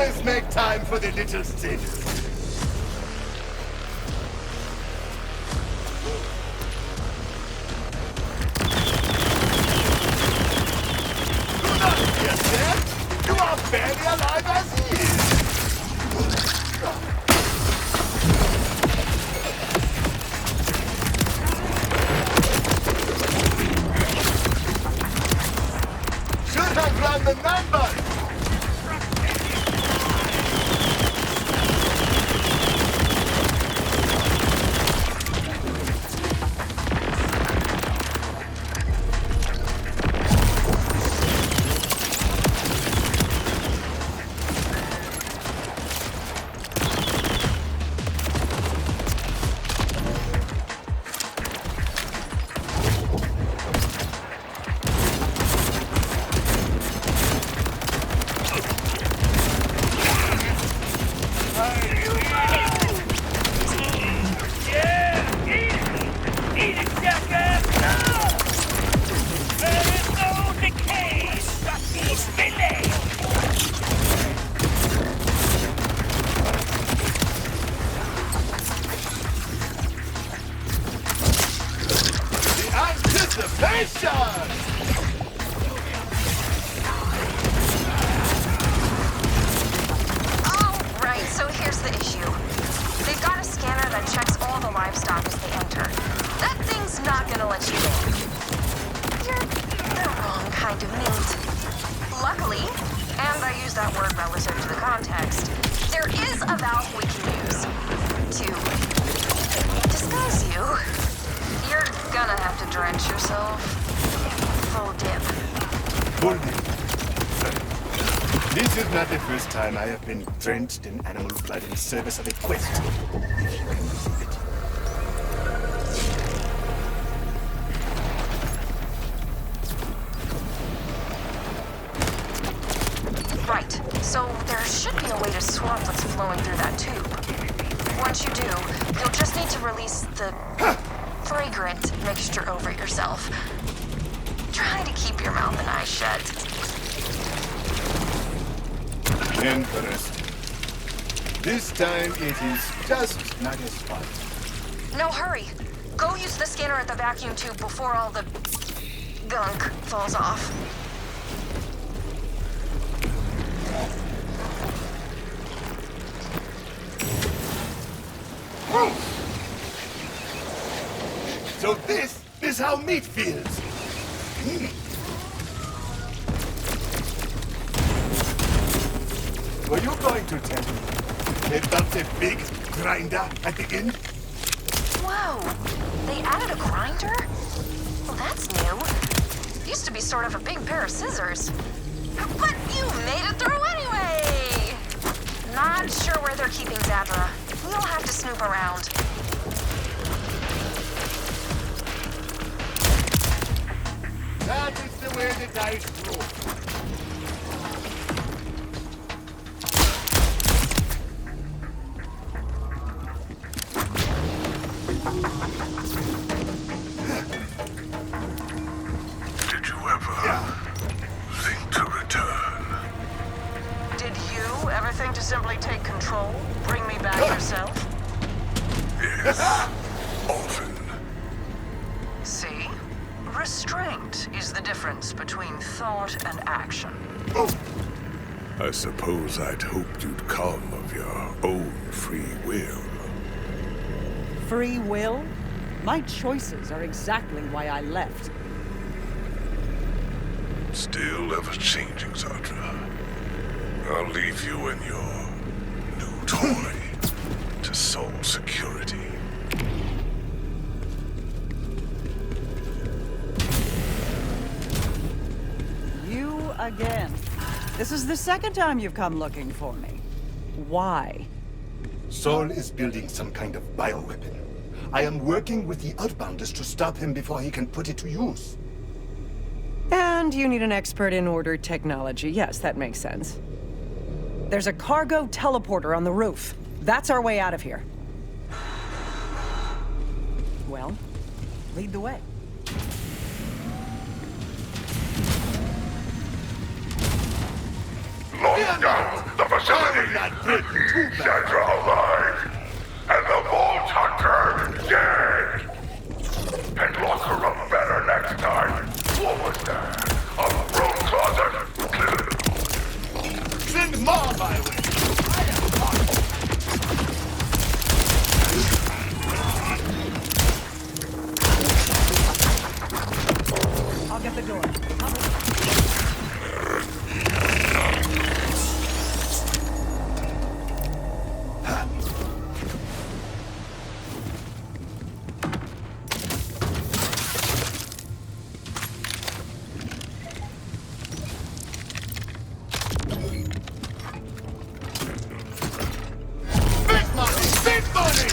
always make time for the little things. Do not fear, sir. You are barely alive as he is. Should have run the numbers. Alright, so here's the issue. They've got a scanner that checks all the livestock as they enter. That thing's not gonna let you in. You're the wrong kind of meat. Luckily, and I use that word relative to the context, there is a valve we can use to disguise you. You're gonna have to drench yourself. Full dip. This is not the first time I have been drenched in animal blood in service of a quest. If you can believe it. Right, so there should be a way to swap what's flowing through that tube. Once you do, you'll just need to release the fragrant mixture over yourself. Try to keep your mouth and eyes shut. Interesting. This time it is just not as fun. No, hurry. Go use the scanner at the vacuum tube before all the gunk falls off. So this is how meat feels. Were you going to tell me about the big grinder at the end? Whoa, they added a grinder? Well, that's new. Used to be sort of a big pair of scissors. But you made it through anyway! Not sure where they're keeping Zadra. We'll have to snoop around. That is the way the dice roll. Did you ever think to return? Did you ever think to simply take control? Bring me back yourself? Yes, often. See? Restraint is the difference between thought and action. I suppose I'd hoped you'd come of your own free will. Free will? My choices are exactly why I left. Still ever-changing, Zadra. I'll leave you and your new toy to Soul Security. You again. This is the second time you've come looking for me. Why? Sol is building some kind of bioweapon. I am working with the Outbounders to stop him before he can put it to use. And you need an expert in ordered technology. Yes, that makes sense. There's a cargo teleporter on the roof. That's our way out of here. Well, lead the way. Long down the facility. Sandra alive. And the Vault Hunter dead. And lock her up better next time. What was that? A broom closet? Send more my way. I'll get the door. Big money! Big money!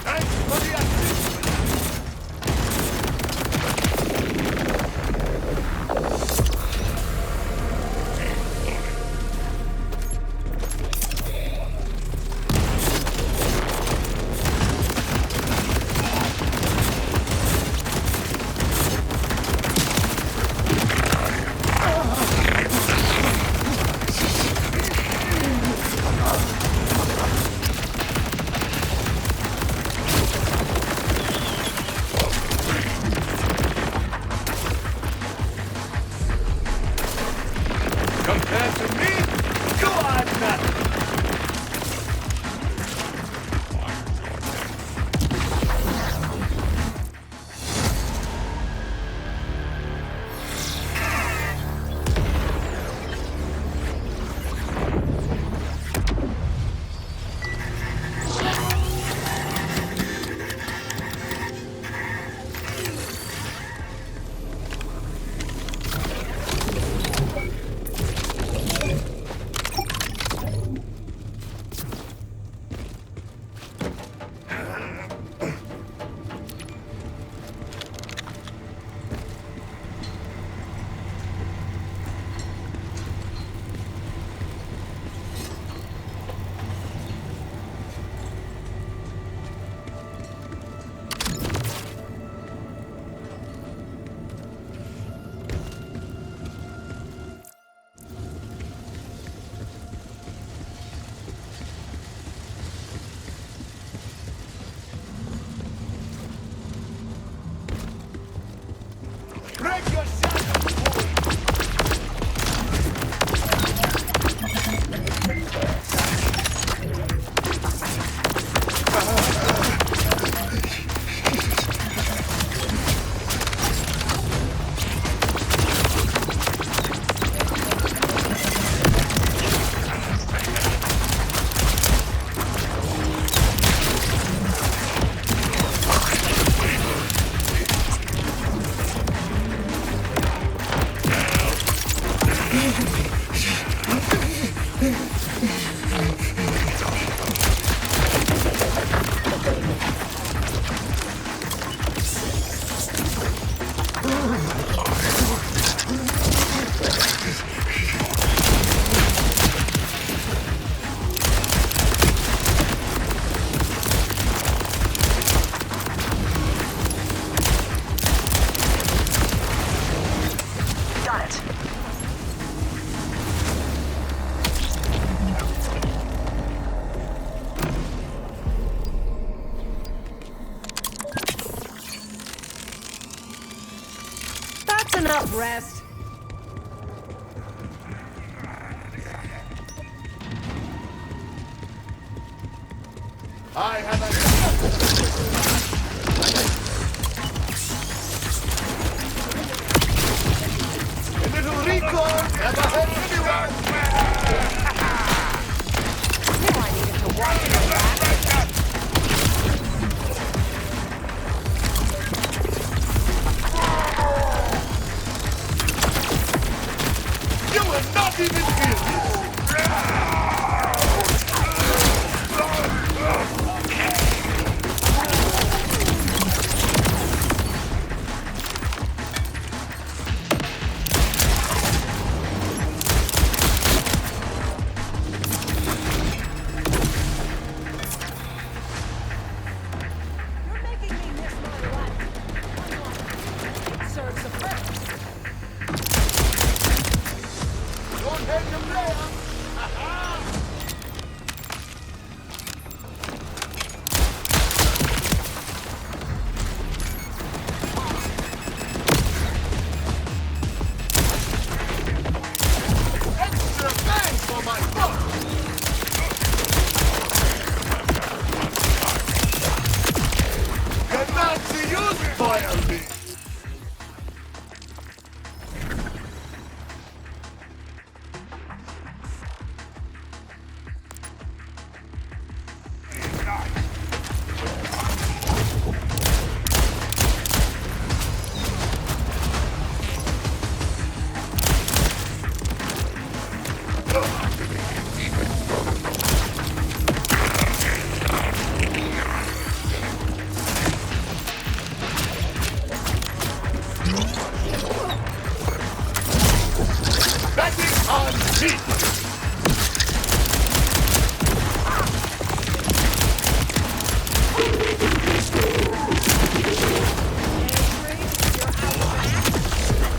Thanks for the assist. Compared to me, you are nothing. Break your shackles, boy! Got it. That's enough rest. I have a... A little recall never hurt anyone! I needed to watch your back. You will not even feel this!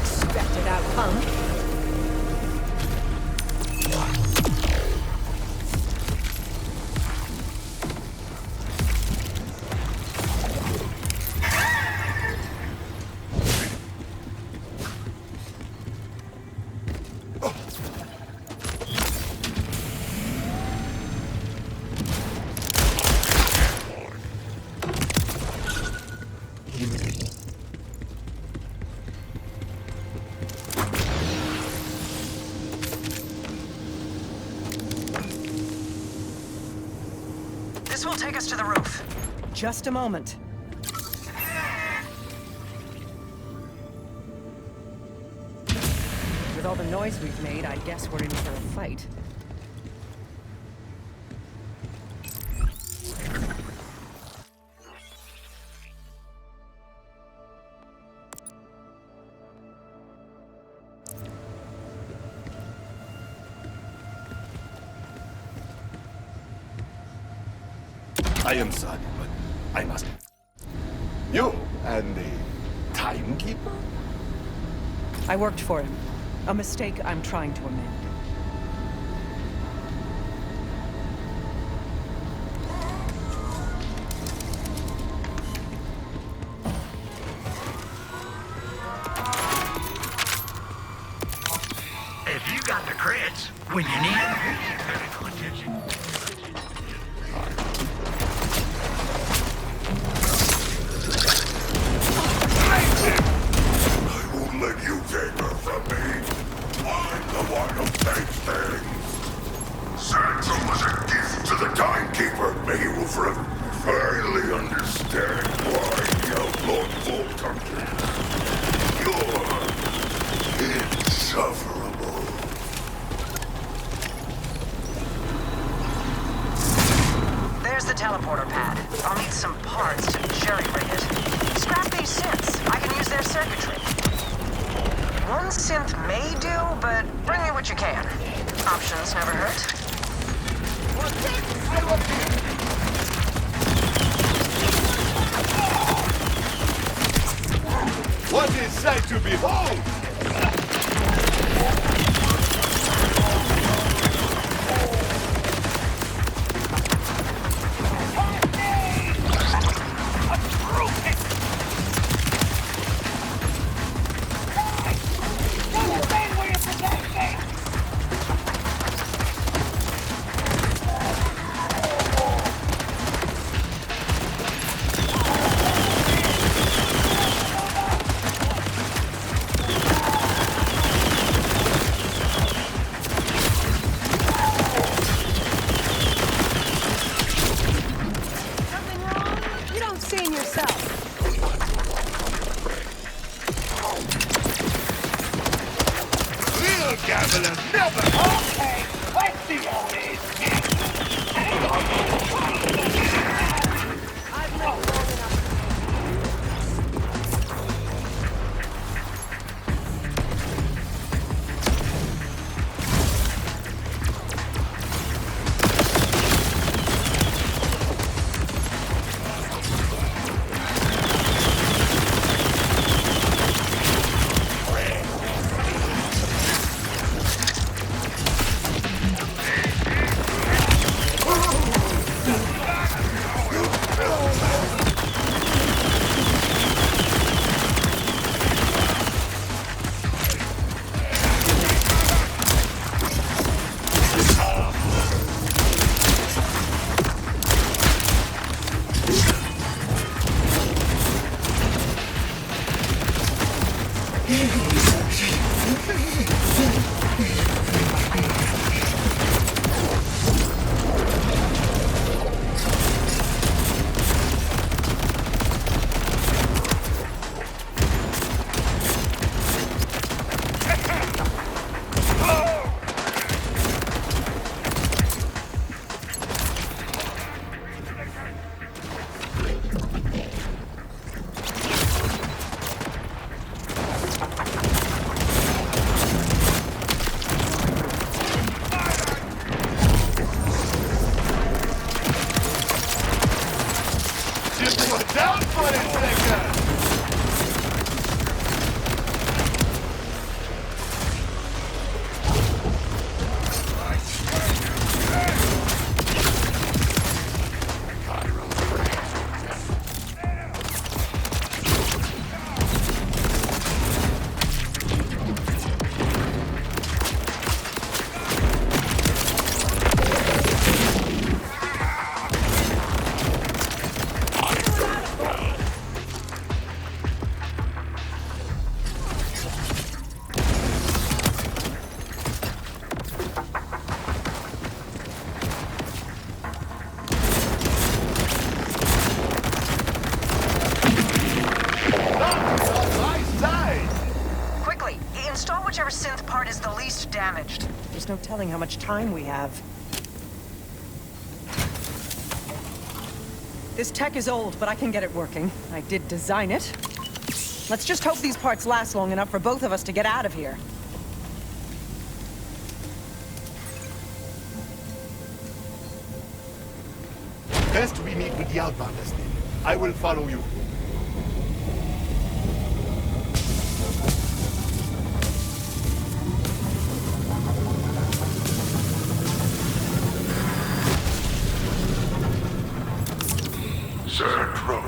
Expected outcome. This will take us to the roof. Just a moment. With all the noise we've made, I guess we're in for a fight. I am sorry, but I must. You and the timekeeper? I worked for him. A mistake I'm trying to amend. If you got the creds, when you need them, medical attention. I won't let you take her from me. I'm the one who takes things. Santa was a gift to the timekeeper. May he will forever finally understand why the outlawed Vault Hunter. You're insufferable. There's the teleporter pad. I'll need some parts to jerry-rig it. Scrap these synths. I can use their circuitry. One synth may do, but bring me what you can. Options never hurt. What is sight to behold? You don't see him yourself. Real gamblers never. Okay, let's see how it is. I've lived long enough. is the least damaged. There's no telling how much time we have. This tech is old, but I can get it working. I did design it. Let's just hope these parts last long enough for both of us to get out of here. Best we meet with the Outbounders then. I will follow you. Sandra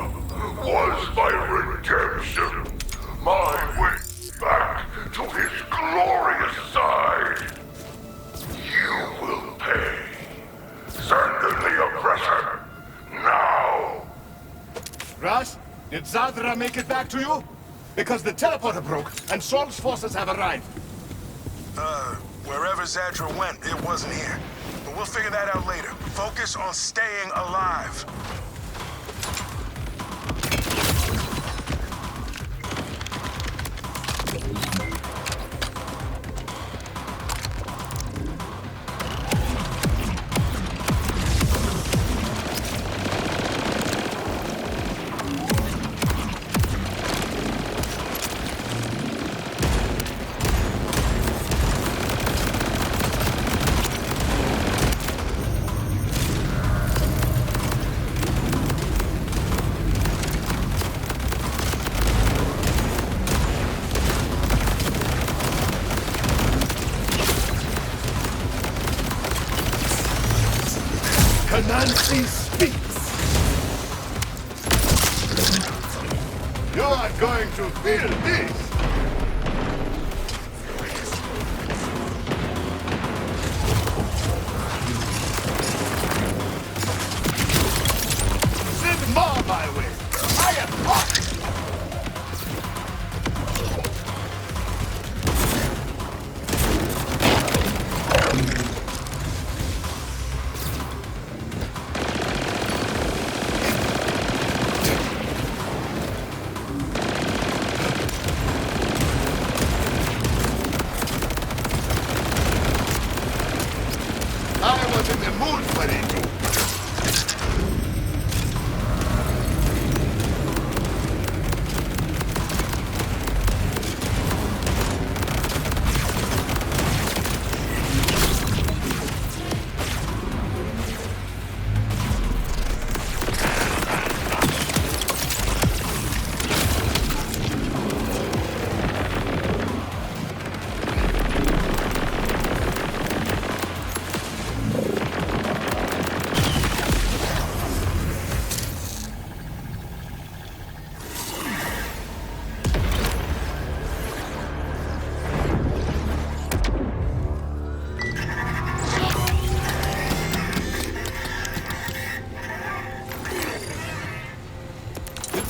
was my redemption. My way back to his glorious side. You will pay. Send in the oppressor. Now! Rush, did Zadra make it back to you? Because the teleporter broke, and Saul's forces have arrived. Wherever Zadra went, it wasn't here. But we'll figure that out later. Focus on staying alive. Nancy speaks. You are going to feel this. Send more my way. I am hot. I was in the mood for it too.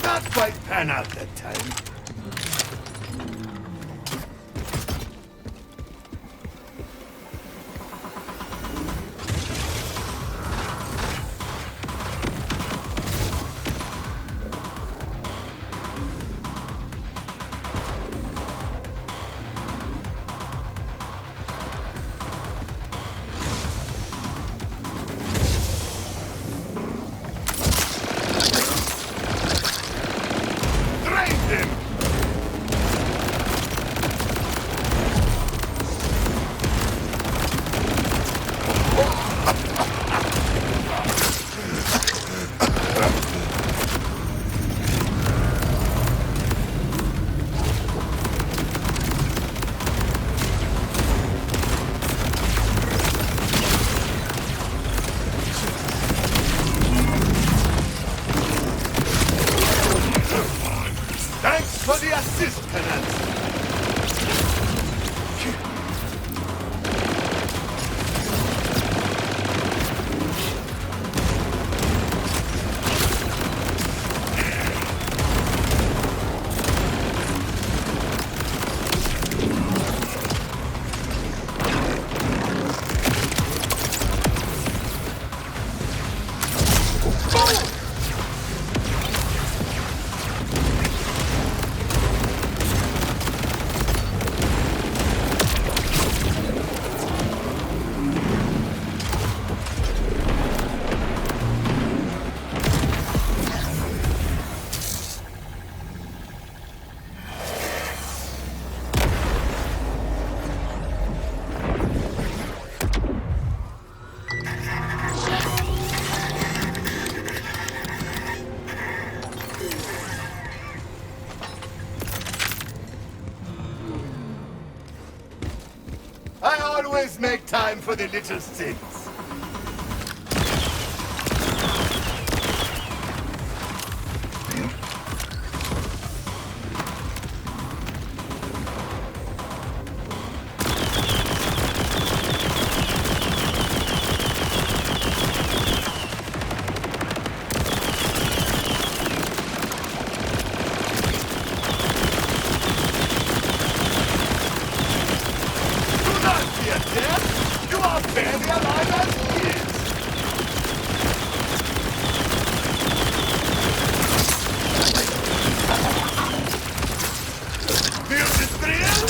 Not quite pan out that time. Him! I always make time for the little things. You are barely alive as he is! Feel the thrill?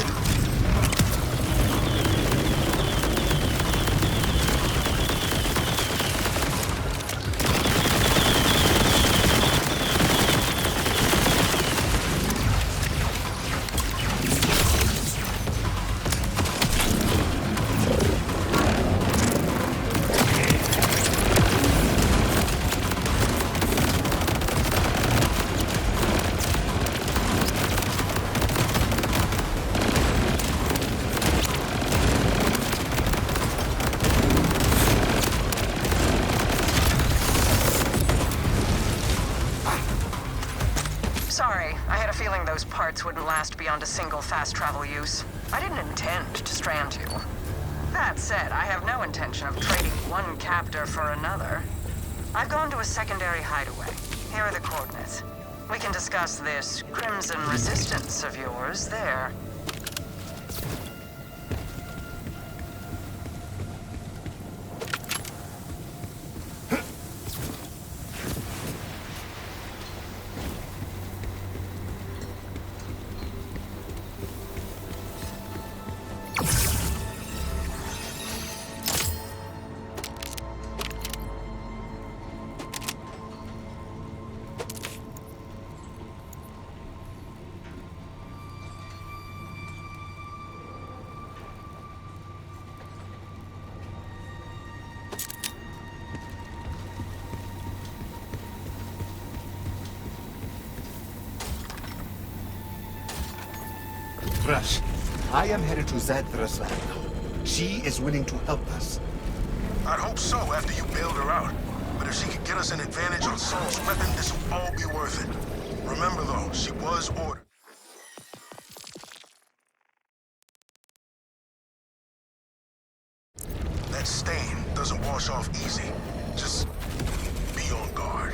Sorry, I had a feeling those parts wouldn't last beyond a single fast travel use. I didn't intend to strand you. That said, I have no intention of trading one captor for another. I've gone to a secondary hideaway. Here are the coordinates. We can discuss this Crimson Resistance of yours there. Rush, I am headed to Zadra's lab. She is willing to help us. I'd hope so after you bailed her out. But if she could get us an advantage on Saul's weapon, this will all be worth it. Remember though, she was ordered. That stain doesn't wash off easy. Just be on guard.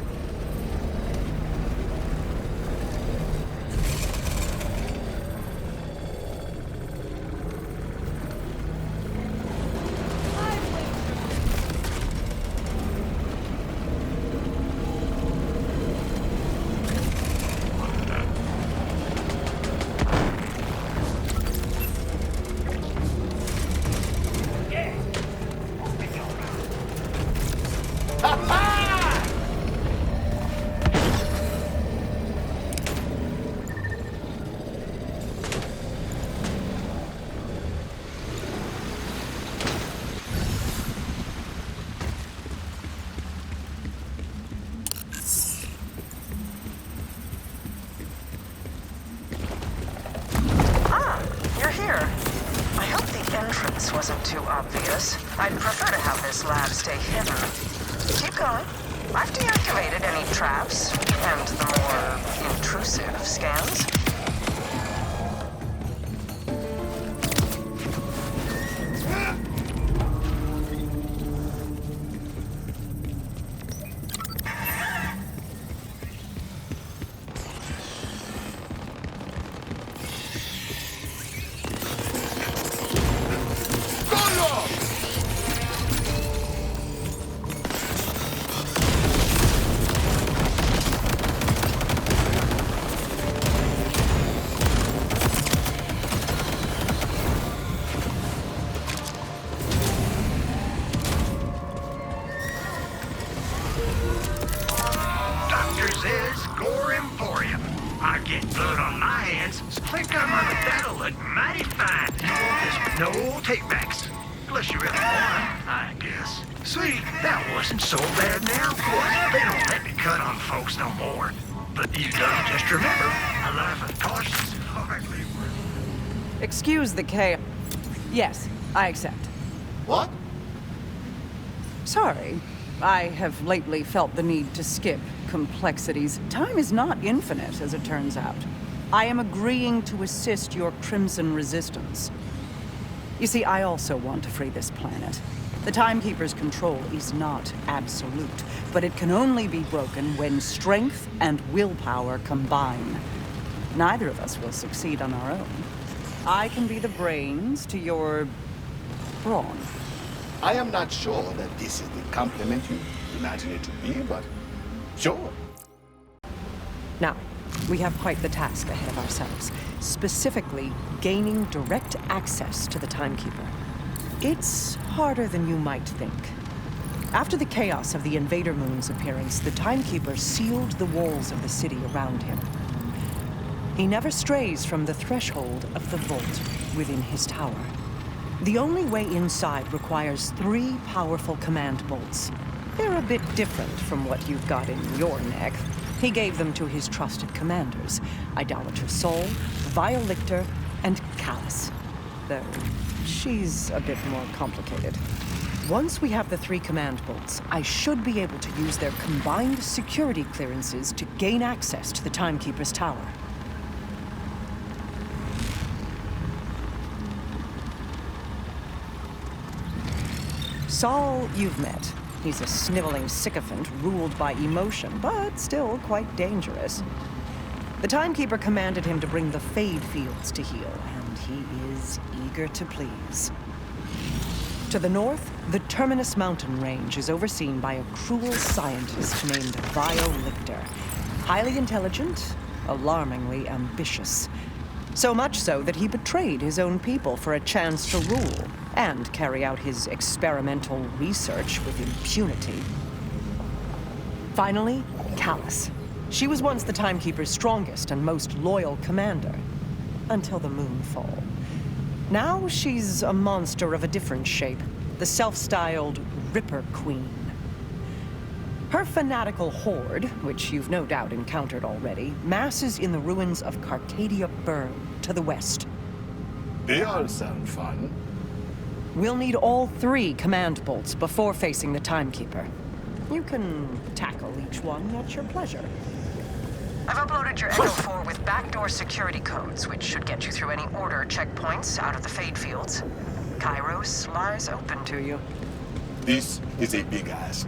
Wasn't too obvious. I'd prefer to have this lab stay hidden. Keep going. I've deactivated any traps and the more intrusive scans. I get blood on my hands. Think I'm on that'll look mighty fine. This with no takebacks. Unless you really want, I guess. See, that wasn't so bad now, of course. They don't let me cut on folks no more. But you done just remember, a life of caution's hardly worth. Excuse the chaos. Yes, I accept. What? Sorry. I have lately felt the need to skip complexities. Time is not infinite, as it turns out. I am agreeing to assist your Crimson Resistance. You see, I also want to free this planet. The Timekeeper's control is not absolute, but it can only be broken when strength and willpower combine. Neither of us will succeed on our own. I can be the brains to your brawn. I am not sure that this is the compliment you imagine it to be, but sure. Now, we have quite the task ahead of ourselves. Specifically, gaining direct access to the Timekeeper. It's harder than you might think. After the chaos of the Invader Moon's appearance, the Timekeeper sealed the walls of the city around him. He never strays from the threshold of the vault within his tower. The only way inside requires 3 powerful command bolts. They're a bit different from what you've got in your neck. He gave them to his trusted commanders, Idolater Sol, Vile Lictor, and Callus. Though she's a bit more complicated. Once we have the 3 command bolts, I should be able to use their combined security clearances to gain access to the Timekeeper's tower. Sol, you've met. He's a sniveling sycophant ruled by emotion, but still quite dangerous. The Timekeeper commanded him to bring the Fade Fields to heal, and he is eager to please. To the north, the Terminus mountain range is overseen by a cruel scientist named Vile Lictor. Highly intelligent, alarmingly ambitious. So much so that he betrayed his own people for a chance to rule and carry out his experimental research with impunity. Finally, Callus. She was once the Timekeeper's strongest and most loyal commander, until the Moonfall. Now she's a monster of a different shape, the self-styled Ripper Queen. Her fanatical horde, which you've no doubt encountered already, masses in the ruins of Carcadia Burn to the west. They all sound fun. We'll need all 3 command bolts before facing the Timekeeper. You can tackle each one at your pleasure. I've uploaded your Echo 4 with backdoor security codes, which should get you through any order checkpoints out of the Fade Fields. Kairos lies open to you. This is a big ask.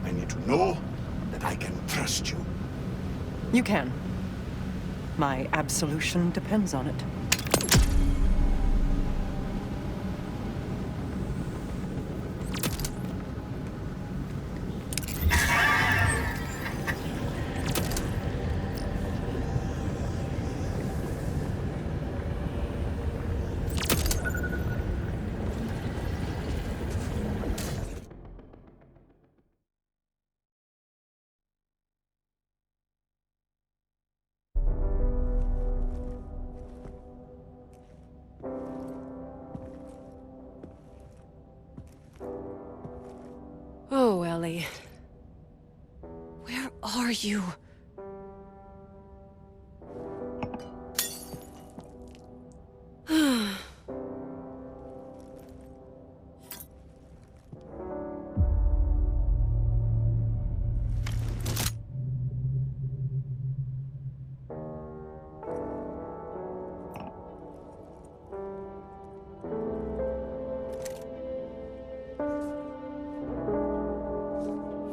I need to know that I can trust you. You can. My absolution depends on it. Oh, Ellie. Where are you?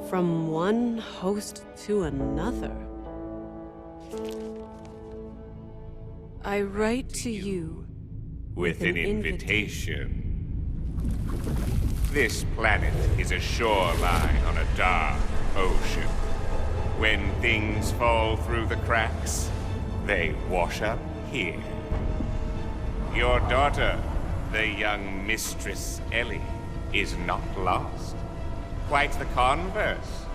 From one host to another. I write to you with an invitation. This planet is a shoreline on a dark ocean. When things fall through the cracks, they wash up here. Your daughter, the young Mistress Ellie, is not lost. Quite the converse.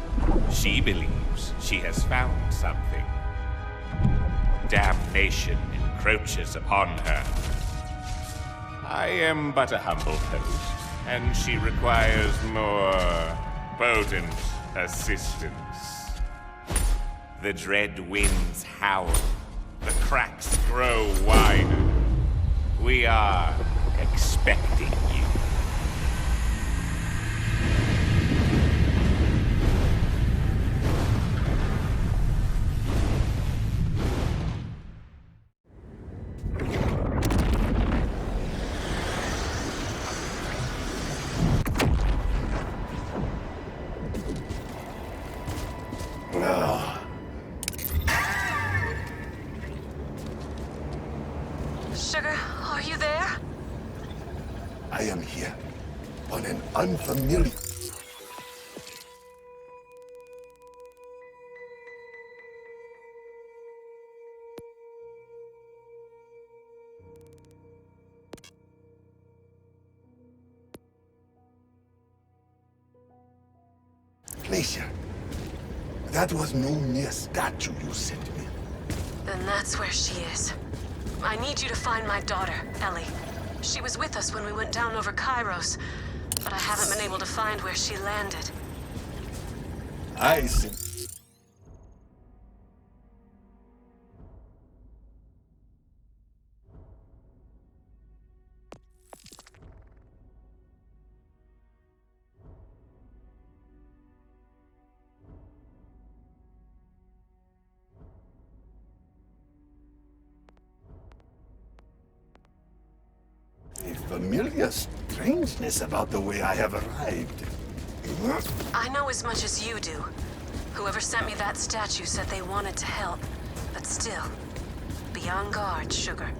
She believes she has found something. Damnation encroaches upon her. I am but a humble host, and she requires more potent assistance. The dread winds howl. The cracks grow wider. We are expecting you. here on an unfamiliar... Glacier. That was no mere statue you sent me. Then that's where she is. I need you to find my daughter, Ellie. She was with us when we went down over Kairos, but I haven't been able to find where she landed. I see. A familiar strangeness about the way I have arrived. I know as much as you do. Whoever sent me that statue said they wanted to help, but still, be on guard, Sugar.